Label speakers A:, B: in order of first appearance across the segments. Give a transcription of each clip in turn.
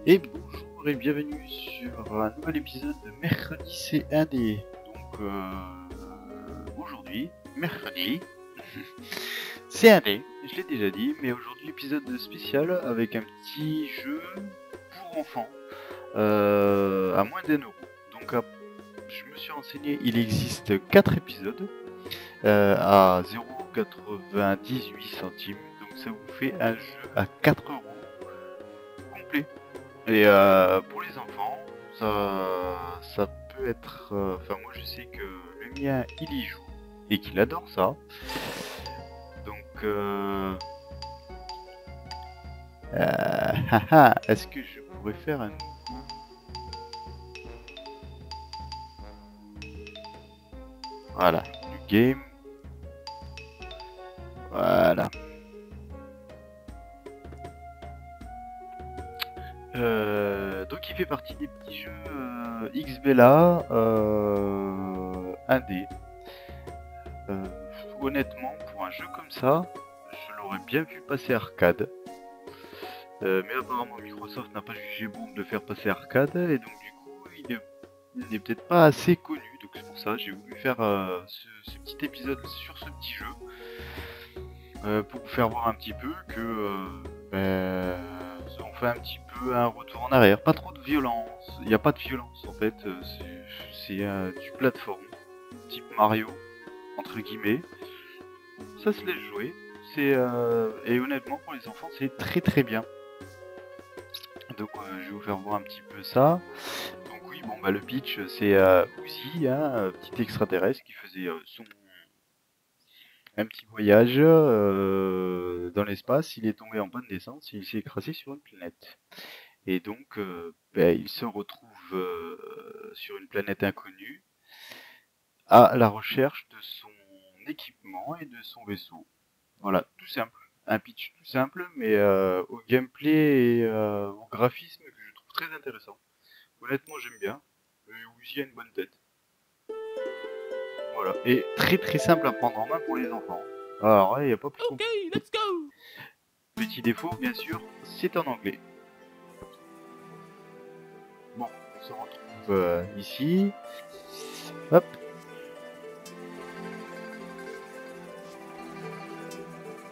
A: Et bonjour et bienvenue sur un nouvel épisode de Mercredi c'est indé. Donc aujourd'hui, mercredi, c'est indé, je l'ai déjà dit, mais aujourd'hui épisode spécial avec un petit jeu pour enfants à moins d'1 euro. Donc je me suis renseigné, il existe 4 épisodes à 0,98 centimes, donc ça vous fait un jeu à 4 euros complet. Et pour les enfants, ça peut être... Enfin, moi je sais que le mien, il y joue et qu'il adore ça. Donc, est-ce que je pourrais faire un... Voilà, du game. Voilà. Donc il fait partie des petits jeux XBLA 1D. Honnêtement, pour un jeu comme ça, je l'aurais bien vu passer arcade. Mais apparemment Microsoft n'a pas jugé bon de le faire passer arcade, et donc du coup il n'est peut-être pas assez connu. Donc c'est pour ça que j'ai voulu faire ce petit épisode sur ce petit jeu. Pour vous faire voir un petit peu que on fait un petit peu un retour en arrière. Pas trop de violence, il n'y a pas de violence en fait, c'est du plateforme, type Mario, entre guillemets. Ça se laisse jouer, et honnêtement pour les enfants c'est très très bien. Donc je vais vous faire voir un petit peu ça. Donc oui, bon bah le pitch c'est Uzi, un petit extraterrestre qui faisait un petit voyage dans l'espace. Il est tombé en bonne naissance et il s'est écrasé sur une planète. Et donc il se retrouve sur une planète inconnue à la recherche de son équipement et de son vaisseau. Voilà, tout simple. Un pitch tout simple, mais au gameplay et au graphisme que je trouve très intéressant. Honnêtement, j'aime bien. Uzi a une bonne tête. Voilà. Et très très simple à prendre en main pour les enfants. Alors, il n'y a pas plus compliqué.
B: Okay, let's go.
A: Petit défaut, bien sûr, c'est en anglais. Bon, on se retrouve ici. Hop.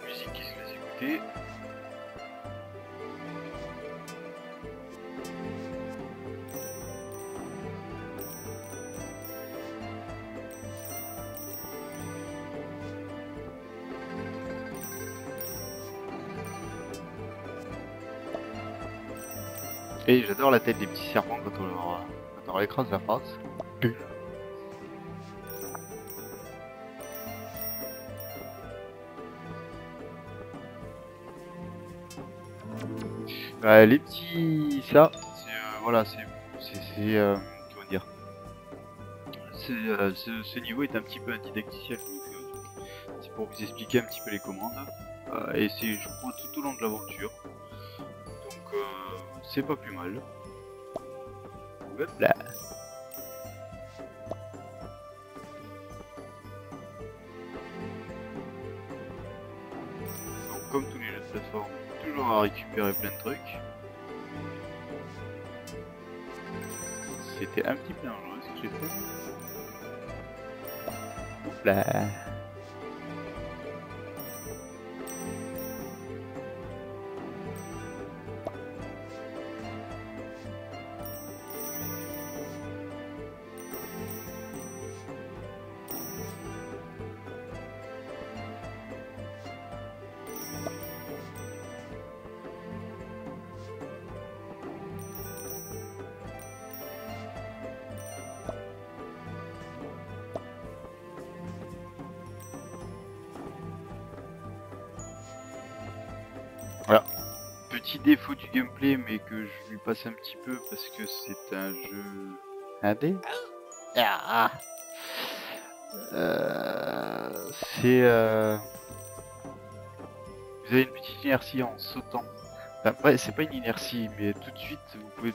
A: Musique qui se laisse écouter. Et j'adore la tête des petits serpents quand on leur écrase la face. Les petits... Ça, c'est... voilà, c'est... comment dire, ce niveau est un petit peu didacticiel, donc c'est pour vous expliquer un petit peu les commandes. Et c'est, je crois, tout au long de l'aventure. Donc c'est pas plus mal. Hop là. Donc comme tous les jeux de plateforme, toujours à récupérer plein de trucs. C'était un petit peu dangereux ce que j'ai fait. Hop là. Voilà. Petit défaut du gameplay, mais que je lui passe un petit peu parce que c'est un jeu indé. Ah. C'est... Vous avez une petite inertie en sautant. Enfin, ouais, c'est pas une inertie, mais tout de suite, vous pouvez...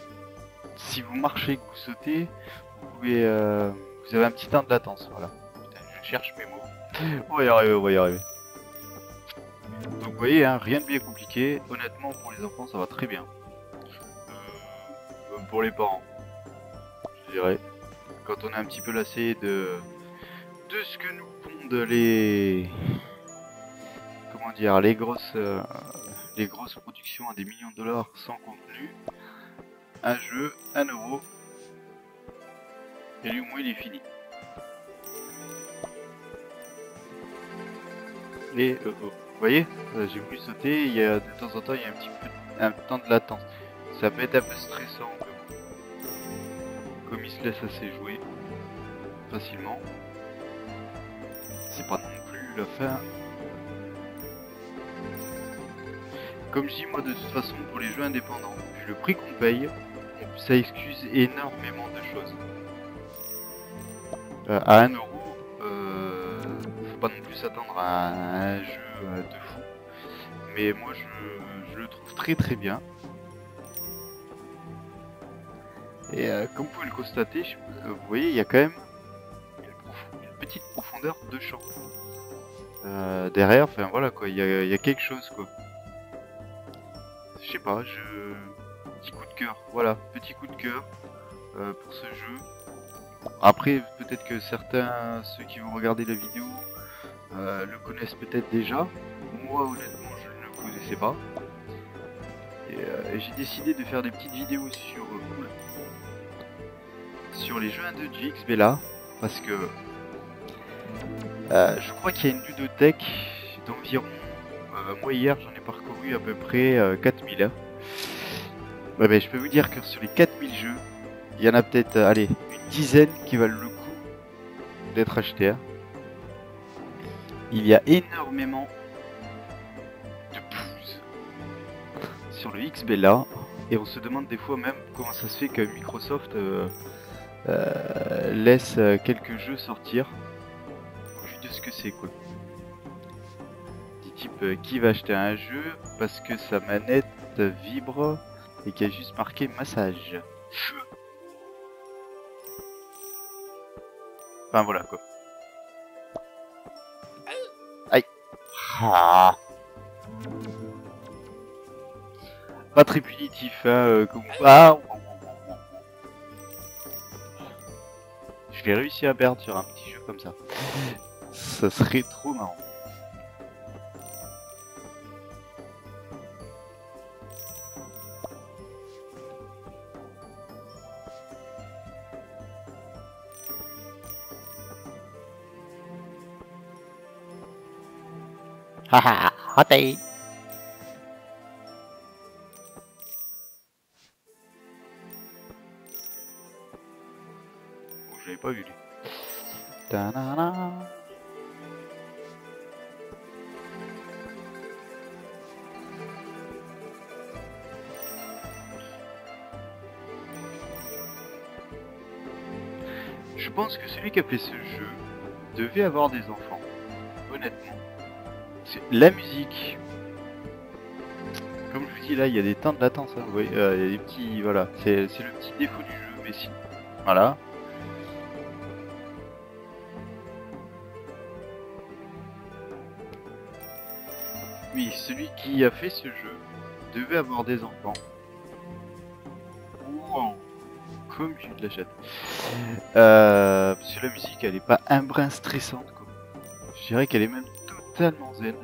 A: Si vous marchez et que vous sautez, vous pouvez... Vous avez un petit temps de latence, voilà. Putain, je cherche mes mots. On va y arriver, on va y arriver. Donc vous voyez, hein, rien de bien compliqué. Honnêtement, pour les enfants, ça va très bien. pour les parents, je dirais. Quand on est un petit peu lassé de ce que nous pondent comment dire, les grosses productions à des millions de dollars sans contenu, un jeu, 1€, et lui au moins il est fini. Et vous voyez, j'ai voulu sauter, il y a de temps en temps il y a un petit peu un temps de latence. Ça peut être un peu stressant, mais bon. Comme il se laisse assez jouer facilement, c'est pas non plus la fin. Comme je dis, moi de toute façon pour les jeux indépendants, vu le prix qu'on paye, ça excuse énormément de choses. À 1€, faut pas non plus s'attendre à un jeu de fou. Mais moi je le trouve très très bien. Et comme vous pouvez le constater, vous voyez, il y a quand même une petite profondeur de champ. Derrière, enfin voilà quoi, il y a quelque chose quoi. Je sais pas, petit coup de cœur, voilà, petit coup de cœur pour ce jeu. Après, peut-être que certains, ceux qui vont regarder la vidéo, le connaissent peut-être déjà. Moi, honnêtement, je ne le connaissais pas. Et j'ai décidé de faire des petites vidéos sur les jeux indés du XBLA, parce que je crois qu'il y a une ludothèque d'environ, moi hier j'en ai parcouru à peu près 4000. Ouais, ben, je peux vous dire que sur les 4000 jeux, il y en a peut-être, allez, une dizaine qui valent le coup d'être achetés. Hein. Il y a énormément de blues sur le XBLA, et on se demande des fois même comment ça se fait que Microsoft laisse quelques jeux sortir, au vu de ce que c'est quoi. Du type qui va acheter un jeu parce que sa manette vibre et qui a juste marqué massage. Enfin voilà quoi. Aïe. Ah. Pas très punitif hein, comme... Ah. Je l'ai réussi à perdre sur un petit jeu comme ça. Ça serait trop marrant. Haha, raté. Oh, je l'avais pas vu lui. Ta-na-na. Je pense que celui qui a fait ce jeu devait avoir des enfants, honnêtement. La musique, comme je vous dis là, il y a des temps de latence, hein, vous voyez, il y a des petits, voilà, c'est le petit défaut du jeu, mais si, voilà. Oui, celui qui a fait ce jeu devait avoir des enfants. Wow, comme j'ai de la chatte. Parce que la musique, elle est pas un brin stressante, quoi. Je dirais qu'elle est même totalement zen.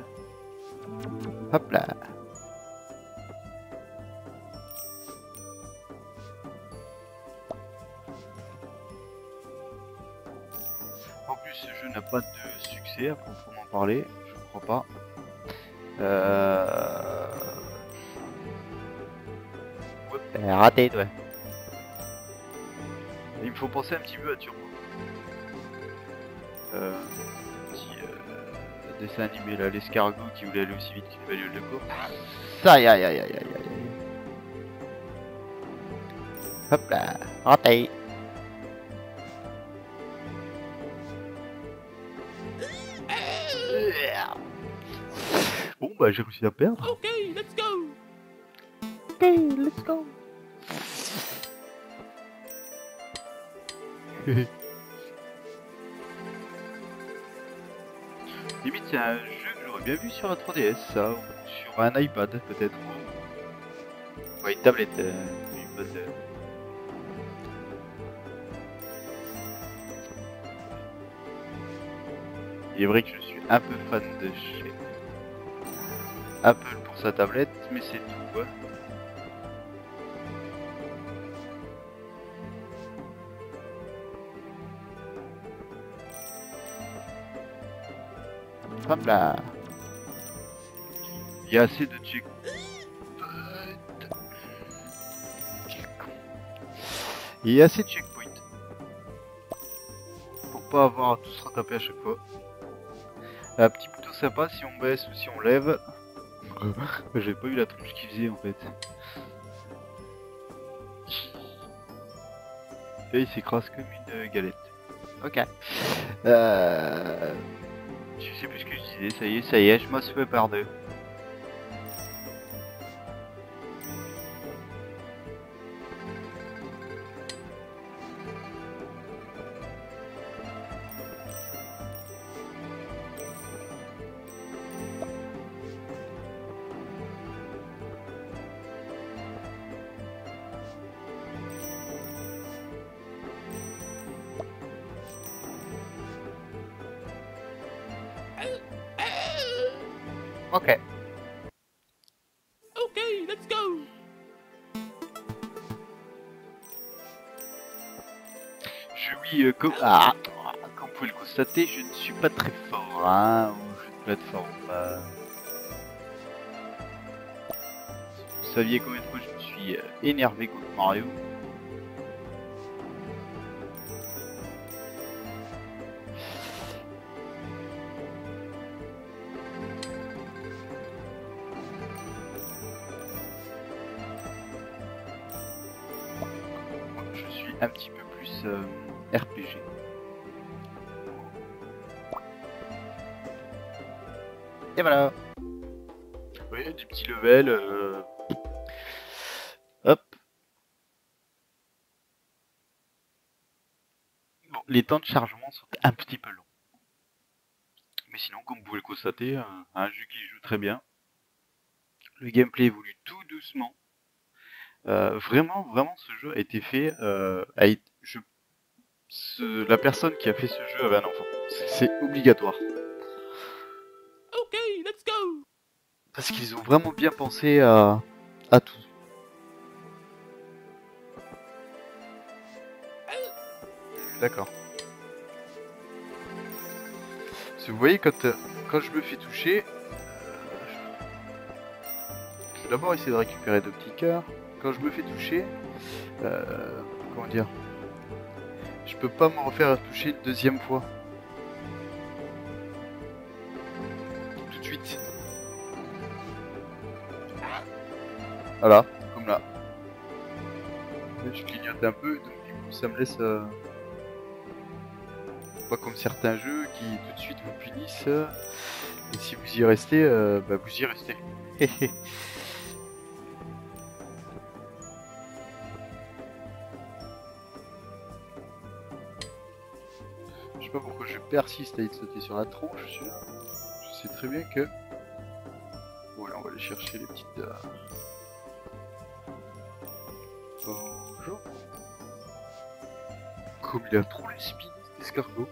A: Hop là. En plus, ce jeu n'a pas de succès à proprement parler, je crois pas. Ouais, raté, ouais. Il me faut penser un petit peu à Turbo. Petit dessin animé là, l'escargot qui voulait aller aussi vite qu'une bagnole de course. Aïe aïe aïe aïe aïe aïe. Hop là, raté. Bon bah j'ai réussi à perdre.
B: Ok, let's go.
A: Ok, let's go. Limite c'est un jeu que j'aurais bien vu sur un 3DS ça, ou sur un iPad peut-être. Ouais, une tablette, une bonne, Il est vrai que je suis un peu fan de chez Apple pour sa tablette, mais c'est tout. Ouais. Hop là. Il y a assez de checkpoints. Il y a assez de checkpoints. Pour pas avoir à tout se retaper à chaque fois. Un petit plutôt sympa si on baisse ou si on lève. J'avais pas eu la tronche qu'il faisait en fait. Et il s'écrase comme une galette. Ok. Je sais plus ce que je disais, ça y est, je m'en suis fait par deux. Ok.
B: Ok, let's go.
A: Comme vous pouvez le constater, je ne suis pas très fort hein, au jeu de plateforme. Vous saviez combien de fois je me suis énervé contre Mario? Moi, je suis un petit peu plus RPG. Et voilà. Oui, des petits levels. Hop. Bon, les temps de chargement sont un petit peu longs. Mais sinon, comme vous pouvez le constater, un jeu qui joue très bien. Le gameplay évolue tout doucement. Vraiment, ce jeu a été fait. La personne qui a fait ce jeu avait un enfant. C'est obligatoire.
B: Ok, let's go.
A: Parce qu'ils ont vraiment bien pensé à tout. D'accord. Si vous voyez, quand je me fais toucher, je vais d'abord essayer de récupérer 2 petits cœurs. Quand je me fais toucher, comment dire, je peux pas me refaire toucher une deuxième fois. Tout de suite. Voilà, comme là. Je clignote un peu, donc du coup ça me laisse... pas comme certains jeux qui tout de suite vous punissent. Et si vous y restez, bah vous y restez. Je sais pas pourquoi je persiste à y sauter sur la tronche, celui-là. Je sais très bien que... Bon, là, on va aller chercher les petites... Bonjour. Comme il a trop les spins, cet escargot.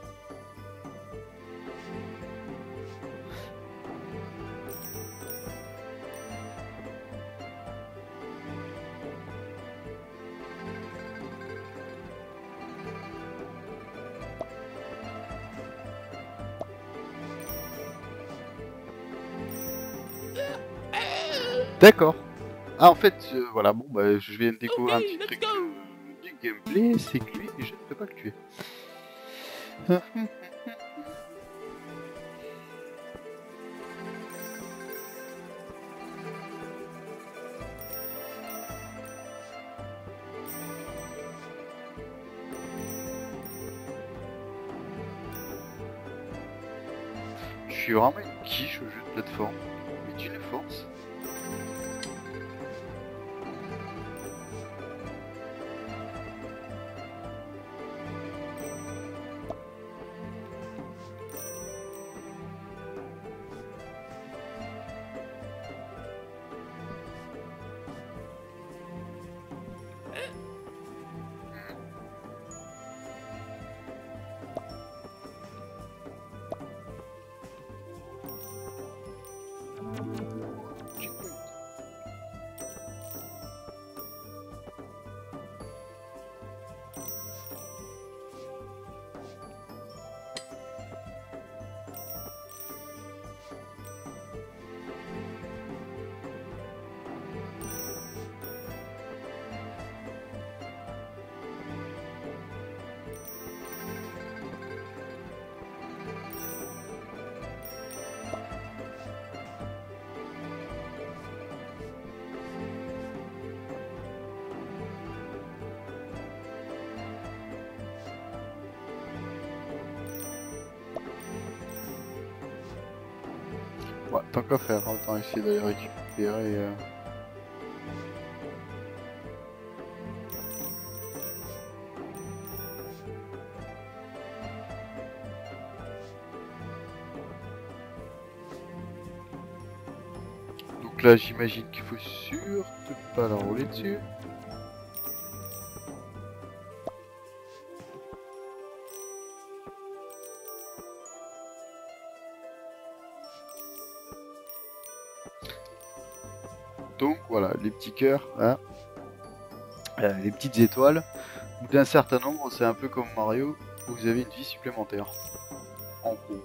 A: D'accord. Ah, en fait, voilà, bon, bah, je viens de découvrir un petit
B: let's
A: truc
B: go.
A: du gameplay, c'est que lui, je ne peux pas le tuer. Je suis vraiment une quiche au jeu de plateforme, mais d'une force. Ouais, tant qu'à faire, autant essayer d'aller récupérer. Donc là, j'imagine qu'il faut surtout pas la rouler dessus. Donc voilà, les petits cœurs, hein, les petites étoiles. Au bout d'un certain nombre, c'est un peu comme Mario, vous avez une vie supplémentaire. En gros.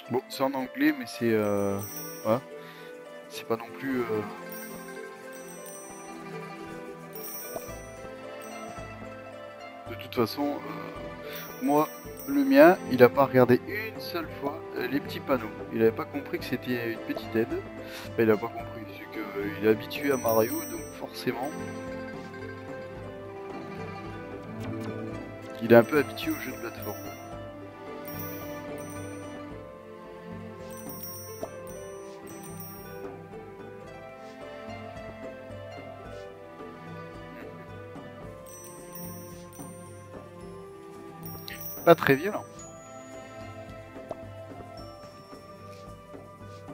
A: Bon, c'est en anglais, mais c'est voilà. C'est pas non plus. De toute façon, moi, le mien, il a pas regardé une seule fois les petits panneaux. Il avait pas compris que c'était une petite aide. Enfin, il a pas compris, c'est qu'il est habitué à Mario, donc forcément, il est un peu habitué aux jeux de plateforme. Pas très violent.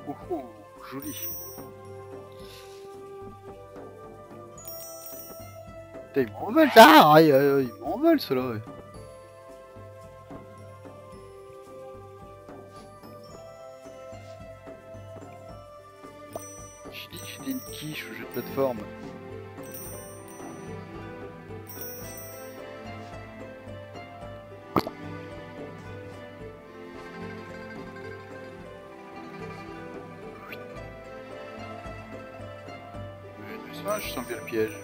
A: Oh, oh, joli. Putain, ils m'en veulent, ça. Aïe, aïe, aïe, ils m'en veulent, ceux-là. Ouais. Je dis que j'étais une quiche au jeu de plateforme. Doucement, je sens bien le piège.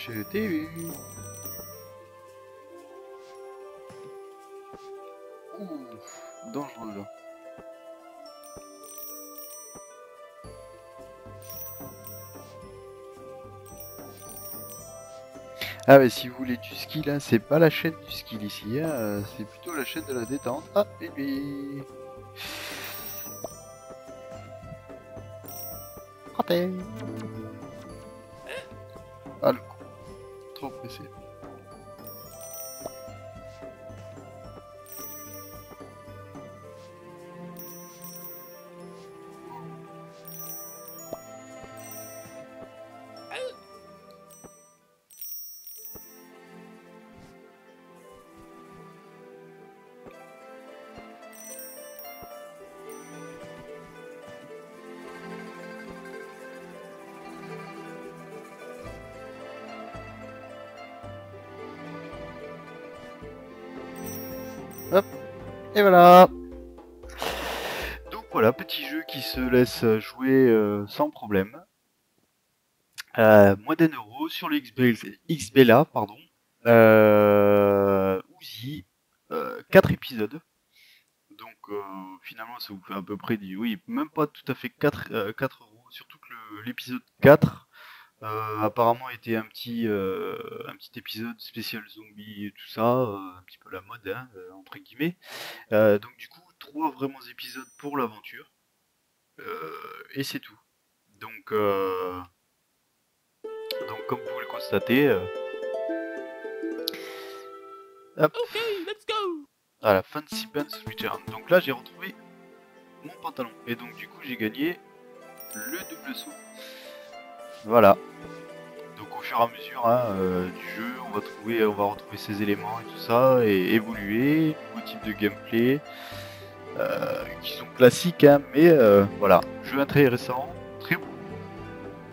A: Je t'ai eu. Ouh, dangereux là. Ah mais si vous voulez du ski là, c'est pas la chaîne du ski ici, hein, c'est plutôt la chaîne de la détente. Ah, et lui. Raté. Ah le coup, trop pressé. Hop, et voilà. Donc voilà, petit jeu qui se laisse jouer sans problème. Moins d'1 € sur le XBLA, pardon. Ouzi, 4 épisodes. Donc finalement ça vous fait à peu près, oui, même pas tout à fait 4 €, surtout que l'épisode 4 apparemment était un petit épisode spécial zombie et tout ça, un petit peu la mode, hein, entre guillemets. Donc du coup, 3 vraiment épisodes pour l'aventure, et c'est tout. Donc comme vous le constatez, hop,
B: Okay, let's go.
A: à la Fancy Pants Return. Donc là j'ai retrouvé mon pantalon. Et donc du coup j'ai gagné le double saut. Voilà. Donc au fur et à mesure hein, du jeu, on va retrouver ces éléments et tout ça, et évoluer, nouveau type de gameplay, qui sont classiques, hein, mais voilà, jeu intéressant, très beau.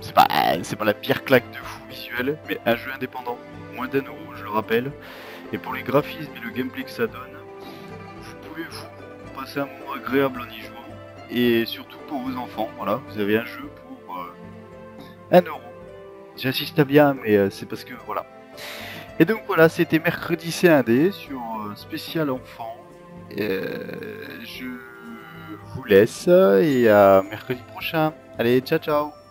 A: C'est pas la pire claque de fou visuel, mais un jeu indépendant, moins d'1 euro, je le rappelle. Et pour les graphismes et le gameplay que ça donne, vous pouvez vous passer un moment agréable en y jouant. Et surtout pour vos enfants, voilà, vous avez un jeu pour 1 euro. J'insiste bien, mais c'est parce que voilà. Et donc voilà, c'était mercredi C1D sur spécial enfant. Je vous laisse et à mercredi prochain. Allez, ciao ciao.